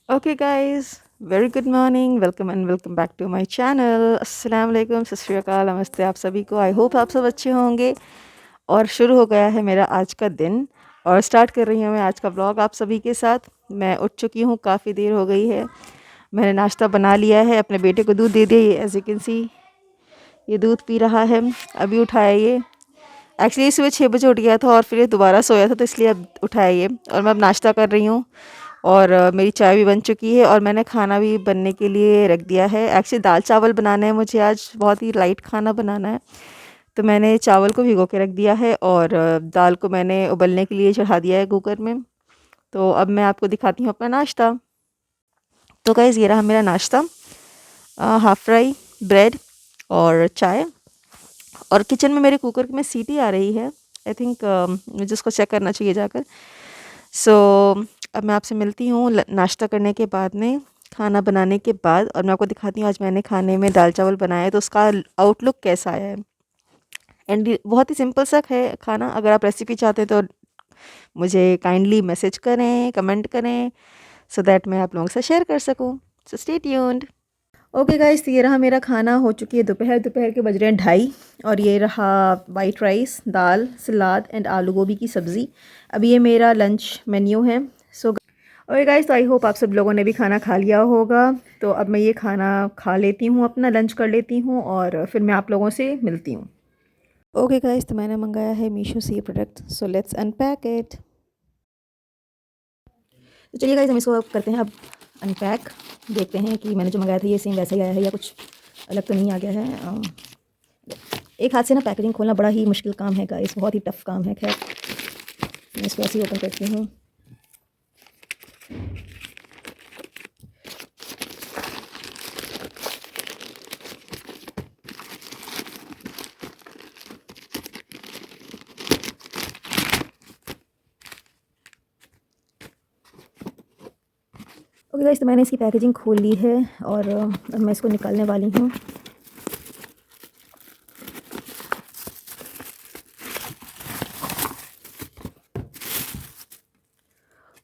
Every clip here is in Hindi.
Okay guys, very good morning, welcome and welcome back to my channel. अस्सलाम वालेकुम, सत श्री अकाल, नमस्ते आप सभी को। आई होप आप सब अच्छे होंगे। और शुरू हो गया है मेरा आज का दिन और स्टार्ट कर रही हूँ मैं आज का ब्लॉग आप सभी के साथ। मैं उठ चुकी हूँ, काफ़ी देर हो गई है। मैंने नाश्ता बना लिया है, अपने बेटे को दूध दे दिया। एज यू कैन सी ये दूध पी रहा है, अभी उठाया ये। एक्चुअली सुबह 6 बजे उठ गया था और फिर ये दोबारा सोया था, तो इसलिए अब उठाया ये। और मैं अब नाश्ता कर रही हूँ और मेरी चाय भी बन चुकी है और मैंने खाना भी बनने के लिए रख दिया है। एक्चुअली दाल चावल बनाने हैं मुझे, आज बहुत ही लाइट खाना बनाना है। तो मैंने चावल को भिगो के रख दिया है और दाल को मैंने उबलने के लिए चढ़ा दिया है कुकर में। तो अब मैं आपको दिखाती हूँ अपना नाश्ता। तो गाइज़ ये रहा मेरा नाश्ता, हाफ़ फ्राई, ब्रेड और चाय। और किचन में मेरे कुकर में सीटी आ रही है। आई थिंक मुझे उसको चेक करना चाहिए जाकर। सो अब मैं आपसे मिलती हूँ नाश्ता करने के बाद में, खाना बनाने के बाद। और मैं आपको दिखाती हूँ आज मैंने खाने में दाल चावल बनाया है तो उसका आउटलुक कैसा आया है। एंड बहुत ही सिंपल सा है खाना। अगर आप रेसिपी चाहते हैं तो मुझे काइंडली मैसेज करें, कमेंट करें, सो दैट मैं आप लोगों से शेयर कर सकूँ। So stay tuned. Okay guys, तो ये रहा मेरा खाना। हो चुकी है दोपहर, दोपहर के बज रहे हैं 2:30। और ये रहा white rice, dal, salad and आलू गोभी की सब्ज़ी। अभी ये मेरा लंच मेन्यू है। सो ओके गाइस, तो आई होप आप सब लोगों ने भी खाना खा लिया होगा। तो अब मैं ये खाना खा लेती हूँ, अपना लंच कर लेती हूँ और फिर मैं आप लोगों से मिलती हूँ। ओके गाइस, तो मैंने मंगाया है मीशो से ये product. So let's unpack it. तो चलिए गाइस, हम इसको अब करते हैं अब अनपैक। देखते हैं कि मैंने जो मंगाया था ये सेम वैसा ही आया है या कुछ अलग तो नहीं आ गया है। एक हाथ से ना पैकेजिंग खोलना बड़ा ही मुश्किल काम है गाइस, बहुत ही टफ काम है। खैर, मैं इसको ऐसे ही ओपन करती हूँ। ओके गाइस, तो मैंने इसकी पैकेजिंग खोल ली है और अब मैं इसको निकालने वाली हूँ।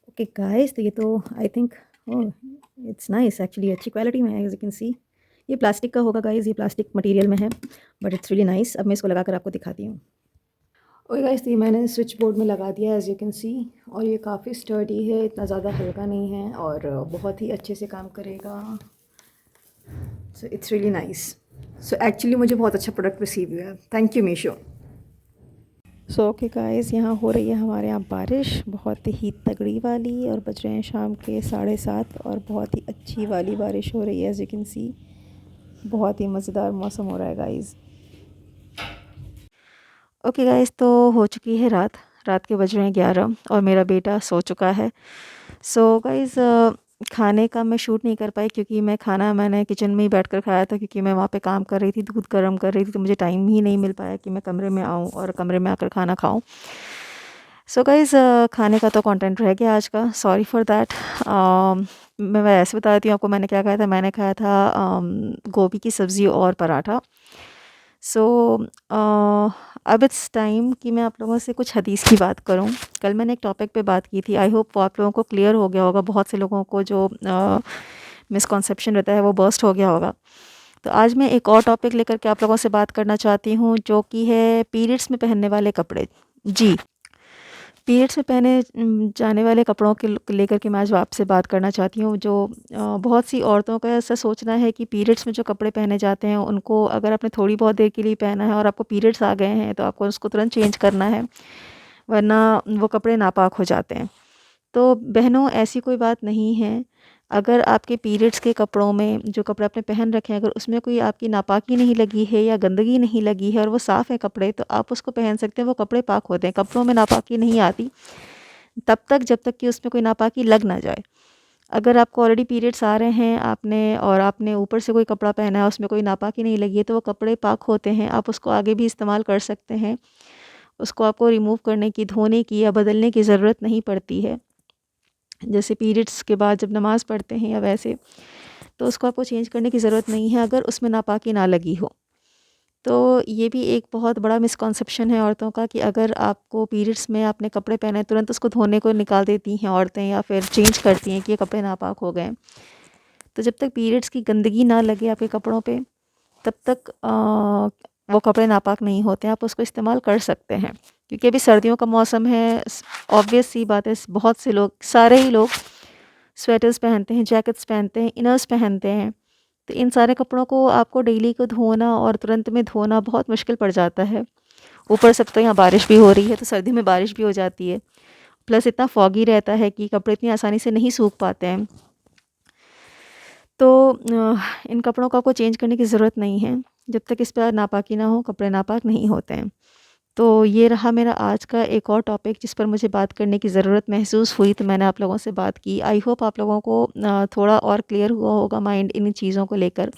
ओके गाइस, तो ये तो I think it's nice actually, अच्छी क्वालिटी में है। एज यू कैन सी ये प्लास्टिक का होगा गाइस, ये प्लास्टिक मटेरियल में है, बट इट्स रियली नाइस। अब मैं इसको लगाकर आपको दिखाती हूँ। ओके गाइस, तो ये मैंने स्विच बोर्ड में लगा दिया है एज यू कैन सी। और ये काफ़ी स्टर्डी है, इतना ज़्यादा हल्का नहीं है और बहुत ही अच्छे से काम करेगा। So it's really nice. So actually मुझे बहुत अच्छा प्रोडक्ट रिसीव हुआ है। Thank you Meesho. So okay guys, यहाँ हो रही है हमारे यहाँ बारिश, बहुत ही तगड़ी वाली। और बज रहे हैं शाम के 7:30 और बहुत ही अच्छी वाली बारिश हो रही है एज यू कैन सी। बहुत ही मज़ेदार मौसम हो रहा है गाइस। ओके गाइस, तो हो चुकी है रात। रात के बज रहे हैं 11 और मेरा बेटा सो चुका है। सो गाइस, खाने का मैं शूट नहीं कर पाई क्योंकि मैंने किचन में ही बैठकर खाया था, क्योंकि मैं वहाँ पे काम कर रही थी, दूध गर्म कर रही थी। तो मुझे टाइम ही नहीं मिल पाया कि मैं कमरे में आऊँ और कमरे में आकर खाना खाऊँ। सो गाइस, खाने का तो कंटेंट रह गया आज का, सॉरी फॉर दैट। मैं ऐसे बता देती हूँ आपको मैंने क्या खाया था। मैंने खाया था गोभी की सब्ज़ी और पराठा। सो अब इट्स टाइम कि मैं आप लोगों से कुछ हदीस की बात करूं। कल मैंने एक टॉपिक पे बात की थी, आई होप वो आप लोगों को क्लियर हो गया होगा। बहुत से लोगों को जो मिसकॉन्सेप्शन रहता है वो बर्स्ट हो गया होगा। तो आज मैं एक और टॉपिक लेकर के आप लोगों से बात करना चाहती हूँ, जो कि है पीरियड्स में पहनने वाले कपड़े। जी, पीरियड्स में पहने जाने वाले कपड़ों के लेकर के मैं आज आपसे बात करना चाहती हूँ। जो बहुत सी औरतों का ऐसा सोचना है कि पीरियड्स में जो कपड़े पहने जाते हैं उनको अगर आपने थोड़ी बहुत देर के लिए पहना है और आपको पीरियड्स आ गए हैं तो आपको उसको तुरंत चेंज करना है, वरना वो कपड़े नापाक हो जाते हैं। तो बहनों, ऐसी कोई बात नहीं है। अगर आपके पीरियड्स के कपड़ों में जो कपड़े आपने पहन रखे हैं, अगर उसमें कोई आपकी नापाकी नहीं लगी है या गंदगी नहीं लगी है और वो साफ़ है कपड़े, तो आप उसको पहन सकते हैं। वो कपड़े पाक होते हैं। कपड़ों में नापाकी नहीं आती तब तक जब तक कि उसमें कोई नापाकी लग ना जाए। अगर आपको ऑलरेडी पीरियड्स आ रहे हैं आपने ऊपर से कोई कपड़ा पहना है, उसमें कोई नापाकी नहीं लगी है, तो वो कपड़े पाक होते हैं। आप उसको आगे भी इस्तेमाल कर सकते हैं। उसको आपको रिमूव करने की, धोने की या बदलने की ज़रूरत नहीं पड़ती है। जैसे पीरियड्स के बाद जब नमाज़ पढ़ते हैं या वैसे, तो उसको आपको चेंज करने की ज़रूरत नहीं है अगर उसमें नापाकी ना लगी हो। तो ये भी एक बहुत बड़ा मिसकॉन्सेप्शन है औरतों का कि अगर आपको पीरियड्स में आपने कपड़े पहने तुरंत उसको धोने को निकाल देती हैं औरतें, या फिर चेंज करती हैं कि ये कपड़े नापाक हो गए। तो जब तक पीरियड्स की गंदगी ना लगे आपके कपड़ों पे, तब तक वो कपड़े नापाक नहीं होते हैं, आप उसको इस्तेमाल कर सकते हैं। क्योंकि अभी सर्दियों का मौसम है, ऑब्वियस सी बात है, बहुत से लोग, सारे ही लोग स्वेटर्स पहनते हैं, जैकेट्स पहनते हैं, इनर्स पहनते हैं। तो इन सारे कपड़ों को आपको डेली को धोना और तुरंत में धोना बहुत मुश्किल पड़ जाता है। ऊपर से तो यहाँ बारिश भी हो रही है, तो सर्दी में बारिश भी हो जाती है। प्लस इतना फॉगी रहता है कि कपड़े इतनी आसानी से नहीं सूख पाते हैं। तो इन कपड़ों को आपको चेंज करने की ज़रूरत नहीं है। जब तक इस पर नापाकी ना हो, कपड़े नापाक नहीं होते हैं। तो ये रहा मेरा आज का एक और टॉपिक जिस पर मुझे बात करने की ज़रूरत महसूस हुई, तो मैंने आप लोगों से बात की। आई होप आप लोगों को थोड़ा और क्लियर हुआ होगा माइंड इन चीज़ों को लेकर।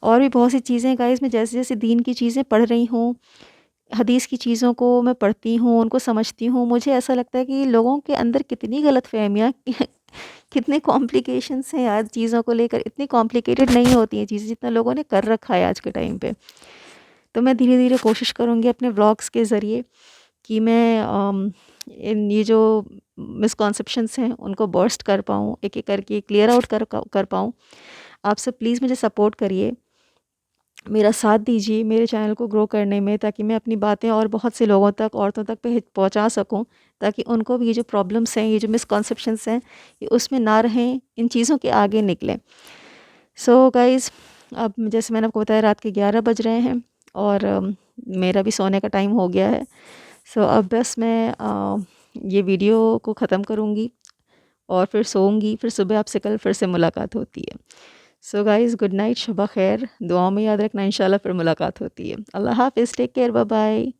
और भी बहुत सी चीज़ें गाइस, मैं जैसे जैसे दीन की चीज़ें पढ़ रही हूँ, हदीस की चीज़ों को मैं पढ़ती हूँ, उनको समझती हूँ, मुझे ऐसा लगता है कि लोगों के अंदर कितनी गलतफ़हमियाँ कितने कॉम्प्लिकेशंस हैं यार चीज़ों को लेकर। इतनी कॉम्प्लिकेटेड नहीं होती हैं चीज़ें जितना लोगों ने कर रखा है आज के टाइम पे। तो मैं धीरे धीरे कोशिश करूँगी अपने व्लॉग्स के ज़रिए कि मैं इन ये जो मिसकॉन्सेप्शंस हैं उनको बर्स्ट कर पाऊँ, एक एक करके क्लियर आउट कर पाऊँ। आप सब प्लीज़ मुझे सपोर्ट करिए, मेरा साथ दीजिए मेरे चैनल को ग्रो करने में, ताकि मैं अपनी बातें और बहुत से लोगों तक, औरतों तक पहुंचा सकूं, ताकि उनको भी ये जो प्रॉब्लम्स हैं, ये जो मिसकॉन्सेप्शंस हैं, ये उसमें ना रहें, इन चीज़ों के आगे निकलें। सो गाइज़, अब जैसे मैंने आपको बताया रात के 11 बज रहे हैं और मेरा भी सोने का टाइम हो गया है। सो अब बस मैं ये वीडियो को ख़त्म करूँगी और फिर सोऊंगी, फिर सुबह आपसे कल फिर से मुलाकात होती है। सो गाइज़, गुड नाइट, शब ख़ैर, दुआओं में याद रखना, इंशाल्लाह फिर मुलाकात होती है। अल्लाह हाफ़िज़, टेक केयर, बाय बाय।